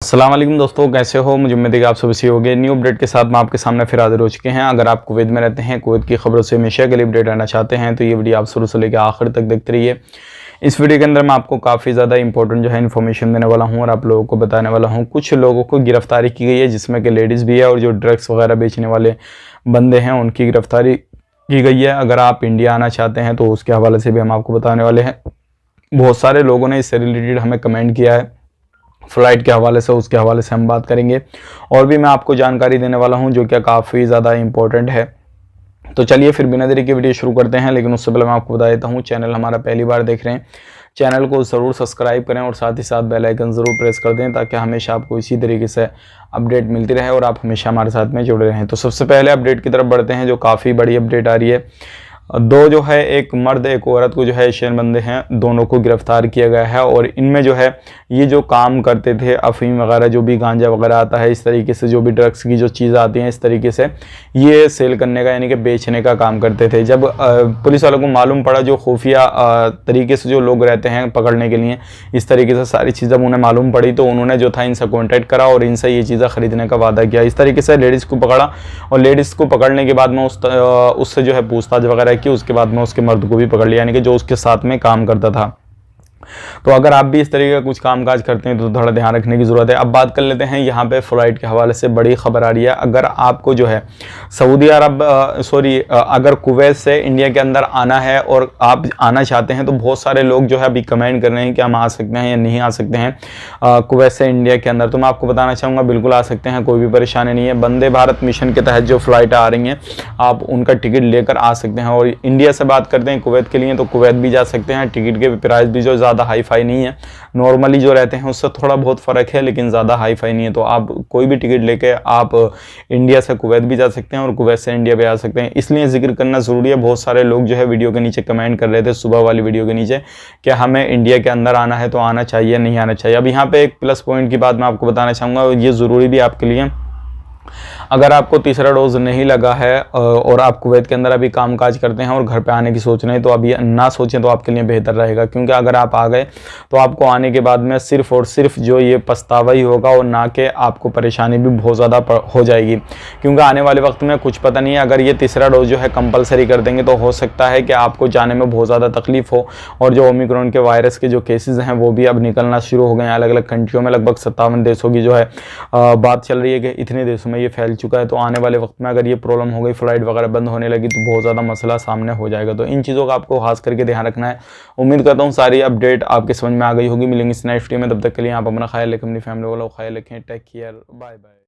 अस्सलाम वालेकुम दोस्तों, कैसे हो? मुझे उम्मीद है कि आप सब अच्छे होंगे। न्यू अपडेट के साथ मैं आपके सामने फिर हाजिर हो चुके हैं। अगर आप कुवैत में रहते हैं, कुवैत की खबरों से हमेशा के लिए अपडेट रहना चाहते हैं तो ये वीडियो आप शुरू से लेकर आखिर तक देखते रहिए। इस वीडियो के अंदर मैं आपको काफ़ी ज़्यादा इंपॉर्टेंट जो है इन्फॉर्मेशन देने वाला हूँ और आप लोगों को बताने वाला हूँ। कुछ लोगों को गिरफ्तारी की गई है जिसमें कि लेडीज़ भी है और जो ड्रग्स वगैरह बेचने वाले बंदे हैं उनकी गिरफ्तारी की गई है। अगर आप इंडिया आना चाहते हैं तो उसके हवाले से भी हम आपको बताने वाले हैं। बहुत सारे लोगों ने इससे रिलेटेड हमें कमेंट किया है, फ़्लाइट के हवाले से, उसके हवाले से हम बात करेंगे और भी मैं आपको जानकारी देने वाला हूं जो कि काफ़ी ज़्यादा इंपॉर्टेंट है। तो चलिए फिर बिना देरी के वीडियो शुरू करते हैं। लेकिन उससे पहले मैं आपको बता देता हूं, चैनल हमारा पहली बार देख रहे हैं, चैनल को ज़रूर सब्सक्राइब करें और साथ ही साथ बेल आइकन ज़रूर प्रेस कर दें ताकि हमेशा आपको इसी तरीके से अपडेट मिलती रहे और आप हमेशा हमारे साथ में जुड़े रहें। तो सबसे पहले अपडेट की तरफ बढ़ते हैं जो काफ़ी बड़ी अपडेट आ रही है। दो जो है, एक मर्द एक औरत को जो है एशियन बंदे हैं, दोनों को गिरफ्तार किया गया है और इनमें जो है ये जो काम करते थे अफीम वगैरह, जो भी गांजा वगैरह आता है, इस तरीके से जो भी ड्रग्स की जो चीज़ें आती हैं इस तरीके से ये सेल करने का यानी कि बेचने का काम करते थे। जब पुलिस वालों को मालूम पड़ा, जो खुफिया तरीके से जो लोग रहते हैं पकड़ने के लिए, इस तरीके से सारी चीज़ें उन्हें मालूम पड़ी तो उन्होंने जो था इनसे कॉन्टैक्ट करा और इनसे ये चीज़ें ख़रीदने का वादा किया। इस तरीके से लेडीज़ को पकड़ा और लेडीज़ को पकड़ने के बाद में उससे जो है पूछताछ वगैरह की। उसके बाद में उसके मर्द को भी पकड़ लिया, यानी कि जो उसके साथ में काम करता था। तो अगर आप भी इस तरीके का कुछ कामकाज करते हैं तो थोड़ा ध्यान रखने की ज़रूरत है। अब बात कर लेते हैं यहाँ पे फ़्लाइट के हवाले से बड़ी खबर आ रही है। अगर आपको जो है सऊदी अरब अगर कुवैत से इंडिया के अंदर आना है और आप आना चाहते हैं तो बहुत सारे लोग जो है अभी कमेंट कर रहे हैं कि हम आ सकते हैं या नहीं आ सकते हैं कुवैत से इंडिया के अंदर। तो मैं आपको बताना चाहूँगा बिल्कुल आ सकते हैं, कोई भी परेशानी नहीं है। वंदे भारत मिशन के तहत जो फ़्लाइट आ रही हैं आप उनका टिकट लेकर आ सकते हैं। और इंडिया से बात करते हैं कुवैत के लिए तो कुवैत भी जा सकते हैं। टिकट के प्राइस भी जो ज़्यादा हाई फाई नहीं है, नॉर्मली जो रहते हैं उससे थोड़ा बहुत फ़र्क है लेकिन ज़्यादा हाई फाई नहीं है। तो आप कोई भी टिकट लेके आप इंडिया से कुवैत भी जा सकते हैं और कुवैत से इंडिया भी आ सकते हैं। इसलिए जिक्र करना ज़रूरी है। बहुत सारे लोग जो है वीडियो के नीचे कमेंट कर रहे थे सुबह वाली वीडियो के नीचे कि हमें इंडिया के अंदर आना है तो आना चाहिए नहीं आना चाहिए। अब यहाँ पे एक प्लस पॉइंट की बात मैं आपको बताना चाहूँगा, ये ज़रूरी भी आपके लिए। अगर आपको तीसरा डोज नहीं लगा है और आप कुवैत के अंदर अभी कामकाज करते हैं और घर पे आने की सोच रहे हैं तो अभी ना सोचें तो आपके लिए बेहतर रहेगा। क्योंकि अगर आप आ गए तो आपको आने के बाद में सिर्फ और सिर्फ जो ये पछतावा ही होगा और ना कि आपको परेशानी भी बहुत ज़्यादा हो जाएगी। क्योंकि आने वाले वक्त में कुछ पता नहीं है, अगर ये तीसरा डोज जो है कंपलसरी कर देंगे तो हो सकता है कि आपको जाने में बहुत ज़्यादा तकलीफ हो। और जो ओमिक्रॉन के वायरस के जो केसेज़ हैं वो भी अब निकलना शुरू हो गए हैं अलग अलग कंट्रियों में। लगभग 57 देशों की जो है बात चल रही है कि इतने देशों में ये फैल चुका है। तो आने वाले वक्त में अगर ये प्रॉब्लम हो गई, फ्लाइट वगैरह बंद होने लगी तो बहुत ज़्यादा मसला सामने हो जाएगा। तो इन चीज़ों का आपको खास करके ध्यान रखना है। उम्मीद करता हूँ सारी अपडेट आपके समझ में आ गई होगी। मिलेंगे इस नेक्स्ट वीडियो में, तब तक के लिए आप अपना ख्याल रखें, अपनी फैमिली वालों का ख्याल रखें। Take care, bye bye.